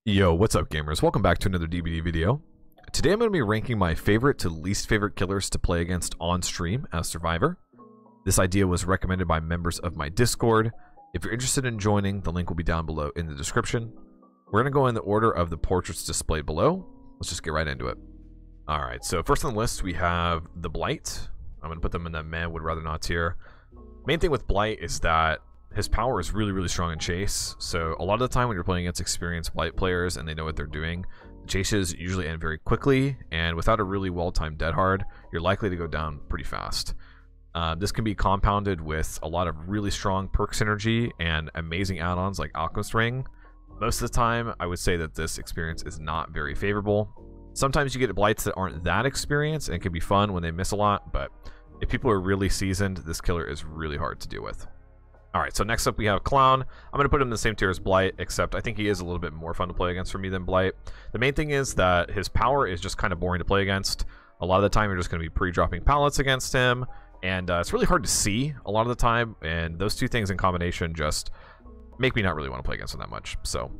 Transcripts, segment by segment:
Yo, what's up gamers? Welcome back to another DBD video. Today I'm going to be ranking my favorite to least favorite killers to play against on stream as Survivor. This idea was recommended by members of my Discord. If you're interested in joining, the link will be down below in the description. We're going to go in the order of the portraits displayed below. Let's just get right into it. Alright, so first on the list we have the Blight. I'm going to put them in the man would rather not tier. Main thing with Blight is that his power is really strong in chase, so a lot of the time when you're playing against experienced Blight players and they know what they're doing, the chases usually end very quickly, and without a really well-timed dead hard, you're likely to go down pretty fast. This can be compounded with a lot of really strong perk synergy and amazing add-ons like Alchemist Ring. Most of the time, I would say that this experience is not very favorable. Sometimes you get Blights that aren't that experienced and it can be fun when they miss a lot, but if people are really seasoned, this killer is really hard to deal with. Alright, so next up we have Clown. I'm going to put him in the same tier as Blight, except I think he is a little bit more fun to play against for me than Blight. The main thing is that his power is just kind of boring to play against. A lot of the time you're just going to be pre-dropping pallets against him, and it's really hard to see a lot of the time, and those two things in combination just make me not really want to play against him that much. So,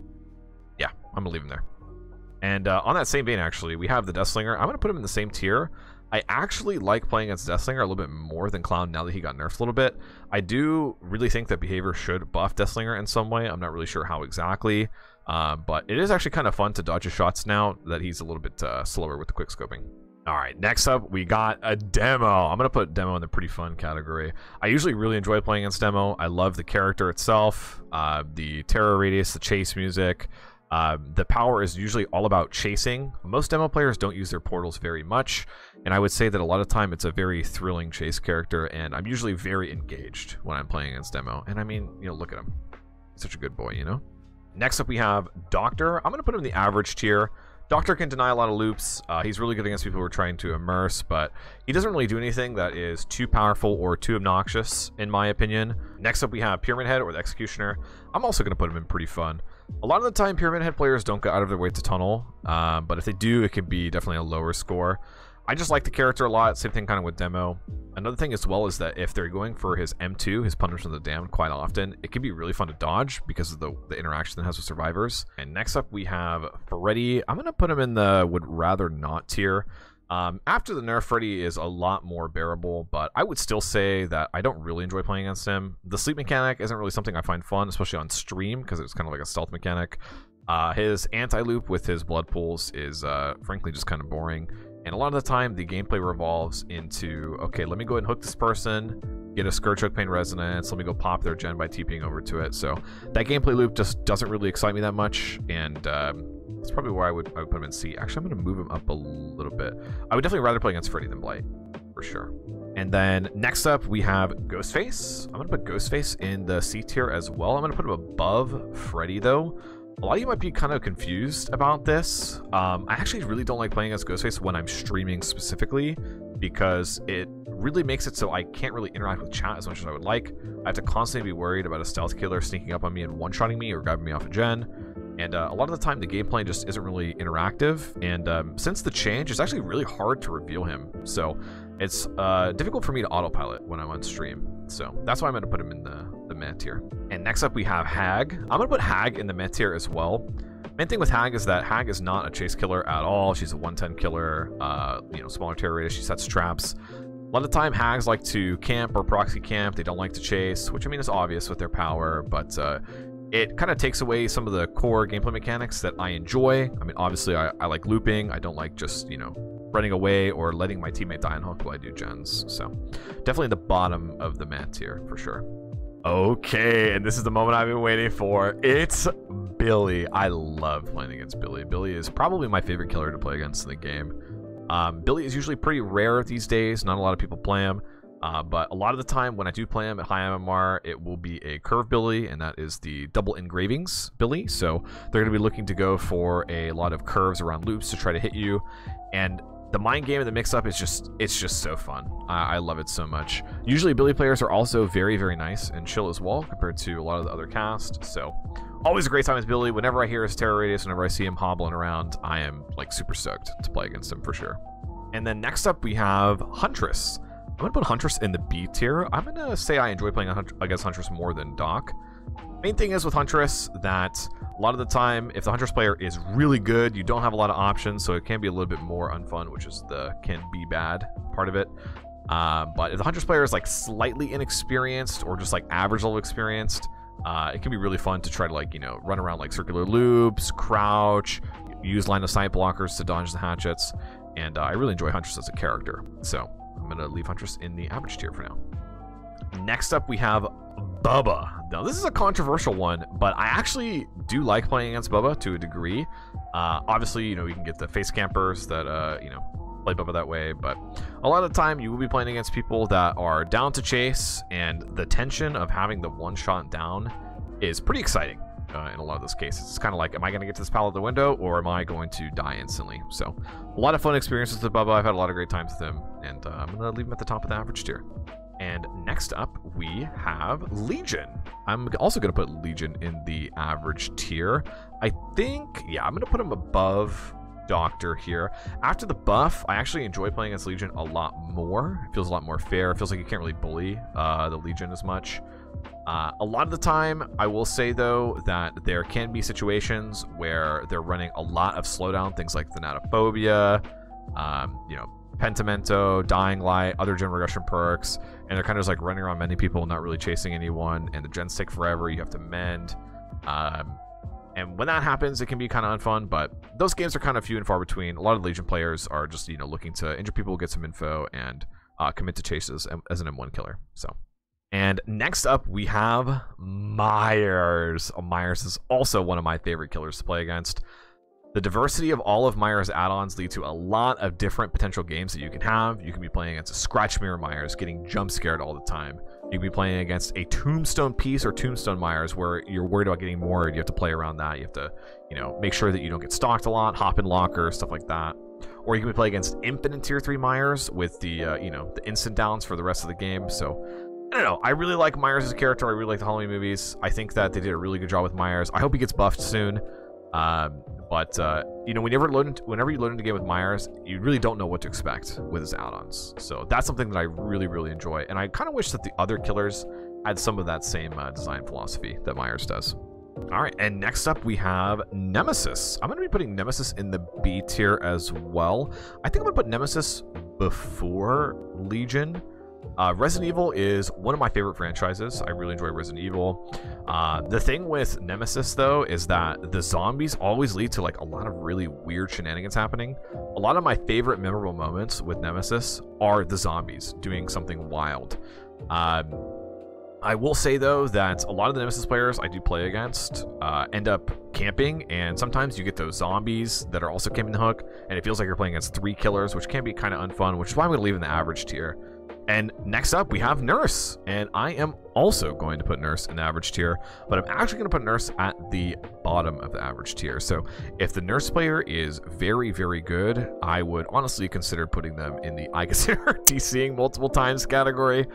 yeah, I'm going to leave him there. And on that same vein, actually, we have the Deathslinger. I'm going to put him in the same tier. I actually like playing against Deathslinger a little bit more than Clown now that he got nerfed a little bit. I do really think that behavior should buff Deathslinger in some way. I'm not really sure how exactly, but it is actually kind of fun to dodge his shots now that he's a little bit slower with the quick scoping. Alright, next up we got a Demo. I'm going to put Demo in the pretty fun category. I usually really enjoy playing against Demo. I love the character itself, the terror radius, the chase music. The power is usually all about chasing. Most Demo players don't use their portals very much, and I would say that a lot of time it's a very thrilling chase character, and I'm usually very engaged when I'm playing against Demo. And I mean, you know, look at him. He's such a good boy, you know? Next up we have Doctor. I'm going to put him in the average tier. Doctor can deny a lot of loops. He's really good against people who are trying to immerse, but he doesn't really do anything that is too powerful or too obnoxious, in my opinion. Next up we have Pyramid Head, or the Executioner. I'm also going to put him in pretty fun. A lot of the time, Pyramid Head players don't go out of their way to tunnel, but if they do, it can be definitely a lower score. I just like the character a lot. Same thing kind of with Demo. Another thing as well is that if they're going for his M2, his Punishment of the Damned, quite often, it can be really fun to dodge because of the interaction that it has with survivors. And next up, we have Freddy. I'm going to put him in the would rather not tier. After the nerf, Freddy is a lot more bearable, but I would still say that I don't really enjoy playing against him. The sleep mechanic isn't really something I find fun, especially on stream, because it's kind of like a stealth mechanic. His anti-loop with his blood pools is frankly just kind of boring. And a lot of the time, the gameplay revolves into, okay, let me go ahead and hook this person, get a Scourge Hook Pain Resonance, let me go pop their gen by TPing over to it. So that gameplay loop just doesn't really excite me that much, and that's probably where I would put him in C. Actually, I'm going to move him up a little bit. I would definitely rather play against Freddy than Blight, for sure. And then next up, we have Ghostface. I'm going to put Ghostface in the C tier as well. I'm going to put him above Freddy, though. A lot of you might be kind of confused about this. I actually really don't like playing as Ghostface when I'm streaming specifically, because it really makes it so I can't really interact with chat as much as I would like. I have to constantly be worried about a stealth killer sneaking up on me and one-shotting me or grabbing me off a gen. And a lot of the time, the gameplay just isn't really interactive. And since the change, it's actually really hard to reveal him. So it's difficult for me to autopilot when I'm on stream. So that's why I'm going to put him in the meh tier. And next up, we have Hag. I'm going to put Hag in the meh tier as well. Main thing with Hag is that Hag is not a chase killer at all. She's a 110 killer, you know, smaller terror radius. She sets traps. A lot of the time, Hags like to camp or proxy camp. They don't like to chase, which I mean is obvious with their power, but it kind of takes away some of the core gameplay mechanics that I enjoy. I mean, obviously, I like looping. I don't like just, you know, running away or letting my teammate die on hook while I do gens. So definitely the bottom of the mat tier for sure. Okay, and this is the moment I've been waiting for. It's Billy. I love playing against Billy. Billy is probably my favorite killer to play against in the game. Billy is usually pretty rare these days. Not a lot of people play him. But a lot of the time when I do play him at high MMR, it will be a curve Billy, and that is the double engravings Billy. So they're going to be looking to go for a lot of curves around loops to try to hit you. And the mind game and the mix-up is it's just so fun. I love it so much. Usually Billy players are also very, very nice and chill as well compared to a lot of the other cast. So always a great time with Billy. Whenever I hear his terror radius, whenever I see him hobbling around, I am like super stoked to play against him for sure. And then next up we have Huntress. I'm going to put Huntress in the B tier. I'm going to say I enjoy playing against Huntress more than Doc. Main thing is with Huntress that lot of the time, if the Huntress player is really good, you don't have a lot of options, so it can be a little bit more unfun, which is the can be bad part of it. But if the Huntress player is like slightly inexperienced or just like average level experienced, it can be really fun to try to like, you know, run around like circular loops, crouch, use line of sight blockers to dodge the hatchets, and I really enjoy Huntress as a character, so I'm going to leave Huntress in the average tier for now. Next up, we have Bubba. Now, this is a controversial one, but I actually do like playing against Bubba to a degree. Obviously, you know, you can get the face campers that, you know, play Bubba that way, but a lot of the time you will be playing against people that are down to chase, and the tension of having the one shot down is pretty exciting in a lot of those cases. It's kind of like, am I going to get to this pal at the window, or am I going to die instantly? So a lot of fun experiences with Bubba. I've had a lot of great times with him, and I'm going to leave him at the top of the average tier. And next up, we have Legion. I'm also going to put Legion in the average tier. I think, yeah, I'm going to put him above Doctor here. After the buff, I actually enjoy playing against Legion a lot more. It feels a lot more fair. It feels like you can't really bully the Legion as much. A lot of the time, I will say, though, that there can be situations where they're running a lot of slowdown, things like Thanatophobia, you know, Pentimento, Dying Light, other gen regression perks, and they're kind of just like running around mending people, not really chasing anyone, and the gens take forever, you have to mend. And when that happens, it can be kind of unfun, but those games are kind of few and far between. A lot of Legion players are just, you know, looking to injure people, get some info, and commit to chases as an M1 killer. So, and next up, we have Myers. Myers is also one of my favorite killers to play against. The diversity of all of Myers' add-ons lead to a lot of different potential games that you can have. You can be playing against a Scratch Mirror Myers, getting jump scared all the time. You can be playing against a Tombstone Piece or Tombstone Myers, where you're worried about getting moored. You have to play around that. You have to, you know, make sure that you don't get stalked a lot, hop in lockers, stuff like that. Or you can be playing against Infinite Tier 3 Myers with the, you know, the instant downs for the rest of the game. So, I don't know. I really like Myers as a character. I really like the Halloween movies. I think that they did a really good job with Myers. I hope he gets buffed soon. But you know, whenever you load into a game with Myers, you really don't know what to expect with his add-ons. So that's something that I really, really enjoy. And I kind of wish that the other killers had some of that same design philosophy that Myers does. All right, and next up we have Nemesis. I'm going to be putting Nemesis in the B tier as well. I think I'm going to put Nemesis before Legion. Resident Evil is one of my favorite franchises. I really enjoy Resident Evil. The thing with Nemesis, though, is that the zombies always lead to like a lot of really weird shenanigans happening. A lot of my favorite memorable moments with Nemesis are the zombies doing something wild. I will say, though, that a lot of the Nemesis players I do play against end up camping, and sometimes you get those zombies that are also camping the hook, and it feels like you're playing against 3 killers, which can be kind of unfun, which is why I'm going to leave in the average tier. And next up, we have Nurse, and I am also going to put Nurse in the average tier, but I'm actually going to put Nurse at the bottom of the average tier. So if the Nurse player is very, very good, I would honestly consider putting them in the I consider DCing multiple times category.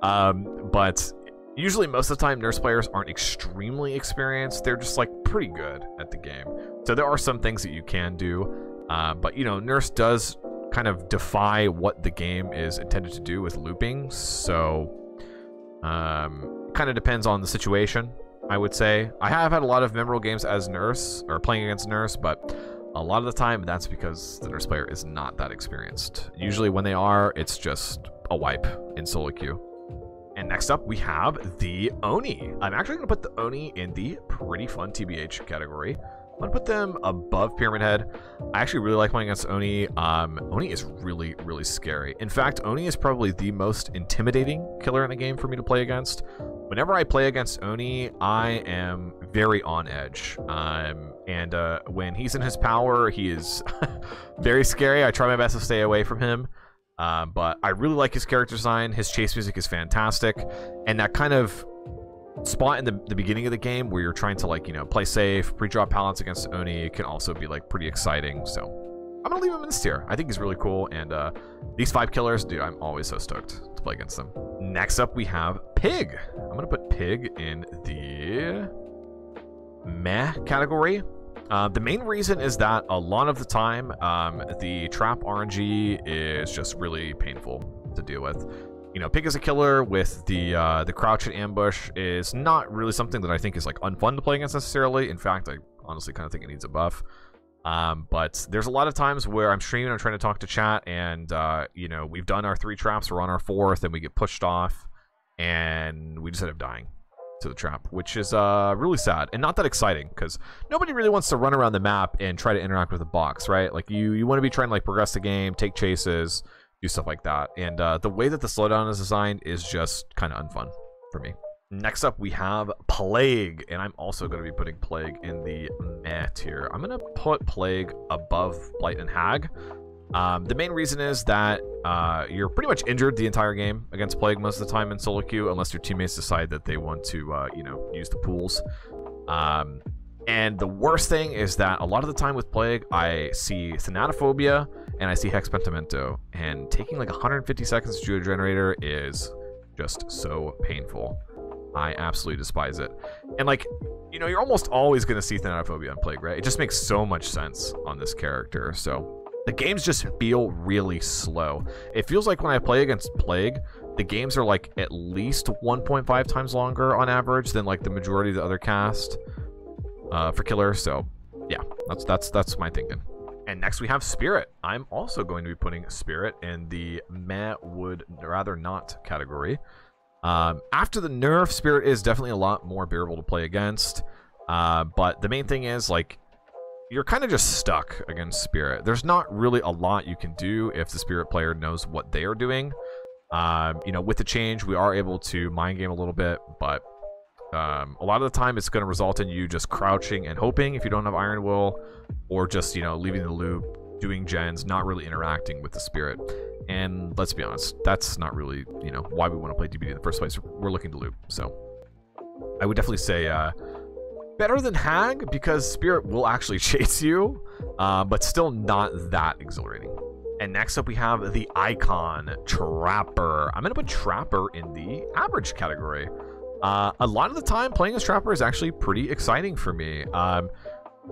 But usually most of the time, Nurse players aren't extremely experienced. They're just like pretty good at the game. So there are some things that you can do, but you know, Nurse does kind of defy what the game is intended to do with looping, so kind of depends on the situation, I would say. I have had a lot of memorable games as Nurse, or playing against Nurse, but a lot of the time that's because the Nurse player is not that experienced. Usually when they are, it's just a wipe in solo queue. And next up, we have the Oni. I'm actually going to put the Oni in the pretty fun TBH category. I'm going to put them above Pyramid Head. I actually really like playing against Oni. Oni is really, really scary. In fact, Oni is probably the most intimidating killer in the game for me to play against. Whenever I play against Oni, I am very on edge. And when he's in his power, he is very scary. I try my best to stay away from him. But I really like his character design. His chase music is fantastic. And that kind of spot in the beginning of the game where you're trying to, like, you know, play safe, pre-drop pallets against Oni can also be like pretty exciting. So I'm gonna leave him in this tier. I think he's really cool, and these 5 killers, dude, I'm always so stoked to play against them. Next up, we have Pig. I'm gonna put Pig in the meh category. The main reason is that a lot of the time, the trap RNG is just really painful to deal with. You know, Pig as a killer with the crouch and ambush is not really something that I think is like unfun to play against necessarily. In fact, I honestly kind of think it needs a buff. But there's a lot of times where I'm streaming, I'm trying to talk to chat, and you know, we've done our 3 traps, we're on our 4th, and we get pushed off, and we just end up dying to the trap, which is really sad and not that exciting, because nobody really wants to run around the map and try to interact with the box, right? Like you want to be trying to like progress the game, take chases, do stuff like that. And the way that the slowdown is designed is just kind of unfun for me. Next up, we have Plague, and I'm also going to be putting Plague in the meh tier. I'm going to put Plague above Blight and Hag. The main reason is that you're pretty much injured the entire game against Plague most of the time in solo queue, unless your teammates decide that they want to, you know, use the pools. And the worst thing is that a lot of the time with Plague, I see Thanatophobia and I see Hex Pentimento, and taking like 150 seconds to do a generator is just so painful. I absolutely despise it. And like, you know, you're almost always going to see Thanatophobia on Plague, right? It just makes so much sense on this character. So the games just feel really slow. It feels like when I play against Plague, the games are like at least 1.5 times longer on average than like the majority of the other cast for Killer. So yeah, that's my thinking. And next we have Spirit. I'm also going to be putting Spirit in the meh would rather not category. After the nerf, Spirit is definitely a lot more bearable to play against, but the main thing is, like, you're kind of just stuck against Spirit. There's not really a lot you can do if the Spirit player knows what they are doing. You know, with the change, we are able to mind game a little bit, but a lot of the time it's going to result in you just crouching and hoping if you don't have Iron Will, or just, you know, leaving the loop, doing gens, not really interacting with the Spirit. And let's be honest, that's not really, you know, why we want to play DBD in the first place. We're looking to loop. So I would definitely say better than Hag, because Spirit will actually chase you, but still not that exhilarating. And next up we have the Icon Trapper. I'm going to put Trapper in the average category. A lot of the time playing as Trapper is actually pretty exciting for me.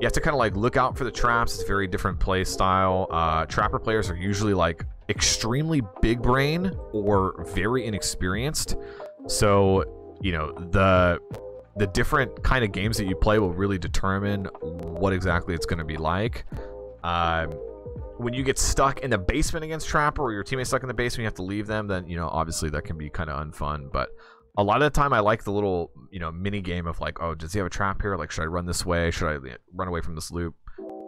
You have to kind of like look out for the traps. It's a very different play style. Trapper players are usually like extremely big brain or very inexperienced. So, you know, the different kind of games that you play will really determine what exactly it's going to be like. When you get stuck in the basement against Trapper, or your teammate's stuck in the basement, you have to leave them, then, you know, obviously that can be kind of unfun. But a lot of the time I like the little, you know, mini game of like, oh, does he have a trap here? Like, should I run this way? Should I run away from this loop?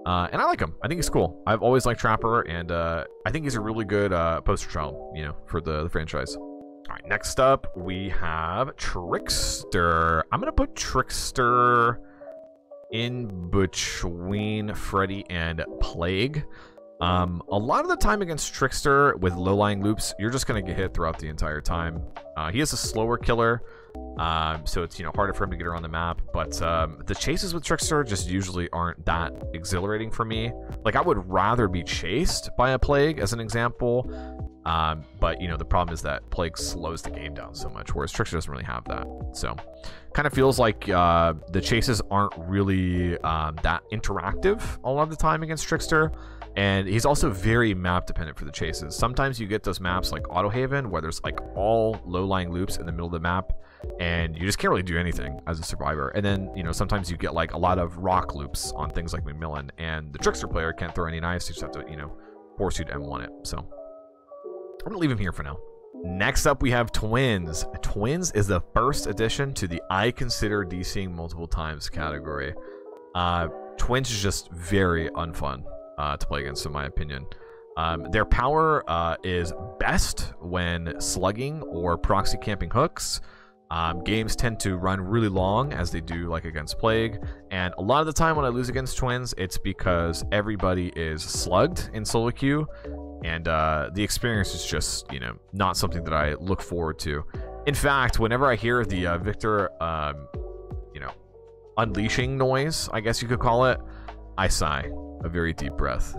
And I like him. I think he's cool. I've always liked Trapper, and I think he's a really good poster child, you know, for the franchise. All right, next up we have Trickster. I'm gonna put Trickster in between Freddy and Plague. A lot of the time against Trickster with low-lying loops, you're just going to get hit throughout the entire time. He is a slower killer, so it's, you know, harder for him to get around the map. But the chases with Trickster just usually aren't that exhilarating for me. Like, I would rather be chased by a Plague, as an example. But, you know, the problem is that Plague slows the game down so much, whereas Trickster doesn't really have that. So, kind of feels like the chases aren't really that interactive a lot of the time against Trickster. And he's also very map dependent for the chases. Sometimes you get those maps like Auto Haven, where there's like all low-lying loops in the middle of the map, and you just can't really do anything as a survivor. And then, you know, sometimes you get like a lot of rock loops on things like McMillan, and the Trickster player can't throw any knives, so you just have to, you know, force you to M1 it. So I'm gonna leave him here for now. Next up we have Twins. Twins is the first addition to the I consider DCing multiple times category. Twins is just very unfun to play against, in my opinion. Their power is best when slugging or proxy camping hooks. Games tend to run really long, as they do like against Plague, and a lot of the time when I lose against Twins, it's because everybody is slugged in solo queue, and the experience is just, you know, not something that I look forward to. In fact, whenever I hear the Victor, you know, unleashing noise, I guess you could call it, I sigh a very deep breath.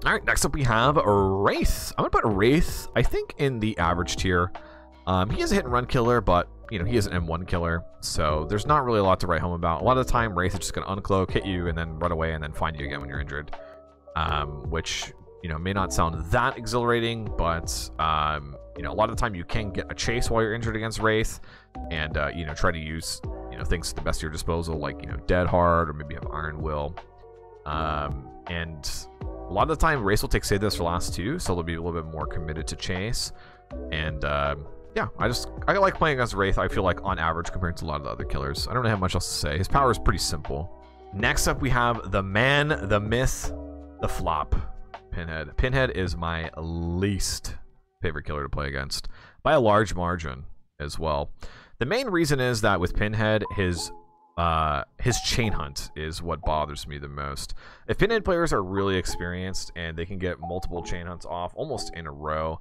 All right, next up we have Wraith. I'm gonna put Wraith, I think, in the average tier. He is a hit and run killer, but, you know, he is an M1 killer, so there's not really a lot to write home about. A lot of the time, Wraith is just gonna uncloak, hit you, and then run away, and then find you again when you're injured. Which, you know, may not sound that exhilarating, but you know, a lot of the time you can get a chase while you're injured against Wraith, and you know, try to use, you things to the best of your disposal, like, Dead Hard, or maybe you have Iron Will. And a lot of the time, Race will take Save This for last two, so they'll be a little bit more committed to Chase. And yeah, I like playing against Wraith, I feel like, on average, compared to a lot of the other killers. I don't have much else to say. His power is pretty simple. Next up, we have the man, the myth, the flop, Pinhead. Pinhead is my least favorite killer to play against, by a large margin as well. The main reason is that with Pinhead, his chain hunt is what bothers me the most. If Pinhead players are really experienced and they can get multiple chain hunts off almost in a row,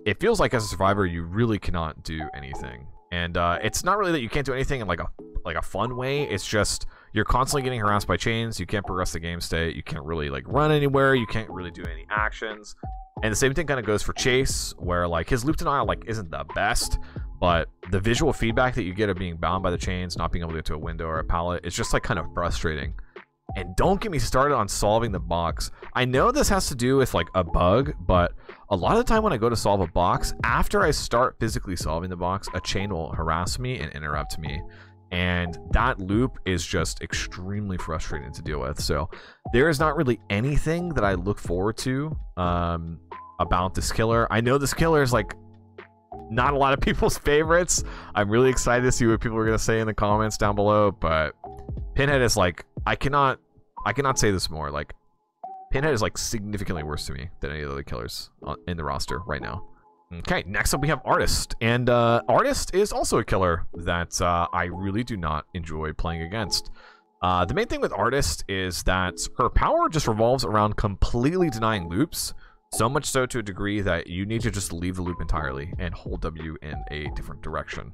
it feels like as a survivor you really cannot do anything. And it's not really that you can't do anything in like a fun way. It's just you're constantly getting harassed by chains. You can't progress the game state. You can't really like run anywhere. You can't really do any actions. And the same thing kind of goes for Chase, where like his loop denial like isn't the best, but the visual feedback that you get of being bound by the chains, not being able to get to a window or a pallet, it's just like kind of frustrating. And don't get me started on solving the box. I know this has to do with like a bug, but a lot of the time when I go to solve a box, after I start physically solving the box, a chain will harass me and interrupt me. And that loop is just extremely frustrating to deal with. So there is not really anything that I look forward to about this killer. I know this killer is like not a lot of people's favorites. I'm really excited to see what people are going to say in the comments down below, but Pinhead is like, I cannot say this more. Like, Pinhead is like significantly worse to me than any of the other killers in the roster right now. Okay, next up we have Artist, and Artist is also a killer that I really do not enjoy playing against. The main thing with Artist is that her power just revolves around completely denying loops, so much so to a degree that you need to just leave the loop entirely and hold W in a different direction.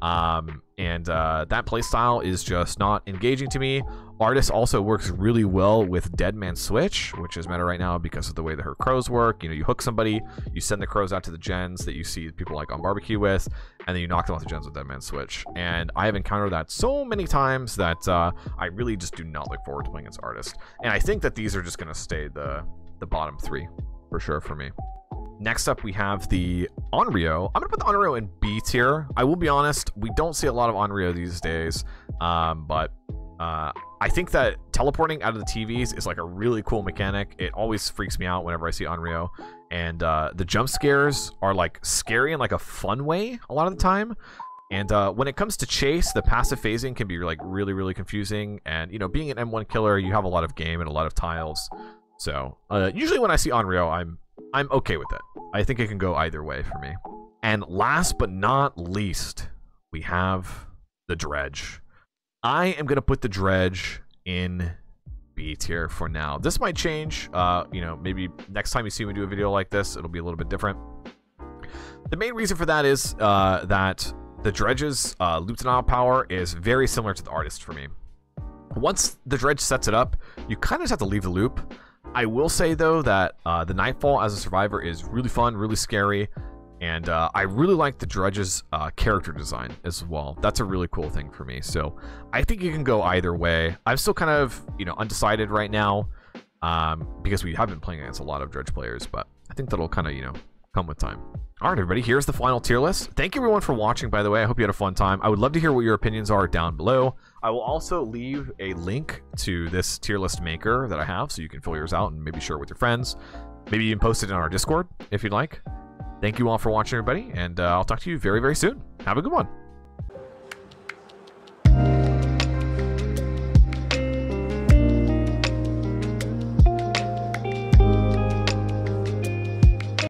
That playstyle is just not engaging to me. Artist also works really well with Dead Man Switch, which is meta right now because of the way that her crows work. You you hook somebody, you send the crows out to the gens that you see people like on barbecue with, and then you knock them off the gens with Dead Man Switch. And I have encountered that so many times that I really just do not look forward to playing against Artist. And I think that these are just going to stay the bottom three for sure for me. Next up, we have the Onryo. I'm going to put the Onryo in B tier. I will be honest, we don't see a lot of Onryo these days, but I think that teleporting out of the TVs is like a really cool mechanic. It always freaks me out whenever I see Onryo. And the jump scares are like scary in like a fun way a lot of the time. And when it comes to Chase, the passive phasing can be like really, really confusing. And, being an M1 killer, you have a lot of game and a lot of tiles. So usually when I see Onryo, I'm okay with it. I think it can go either way for me. And last but not least, we have the Dredge. I am going to put the Dredge in B tier for now. This might change. Maybe next time you see me do a video like this, it'll be a little bit different. The main reason for that is that the Dredge's loop denial power is very similar to the Artist for me. Once the Dredge sets it up, you kind of just have to leave the loop. I will say, though, that the Nightfall as a survivor is really fun, really scary, and I really like the Dredge's character design as well. That's a really cool thing for me. So I think you can go either way. I'm still kind of, undecided right now because we have been playing against a lot of Dredge players, but I think that'll kind of, come with time. All right, everybody, here's the final tier list. Thank you, everyone, for watching, by the way. I hope you had a fun time. I would love to hear what your opinions are down below. I will also leave a link to this tier list maker that I have, so you can fill yours out and maybe share it with your friends. Maybe you can post it in our Discord if you'd like. Thank you all for watching, everybody, and I'll talk to you very, very soon. Have a good one.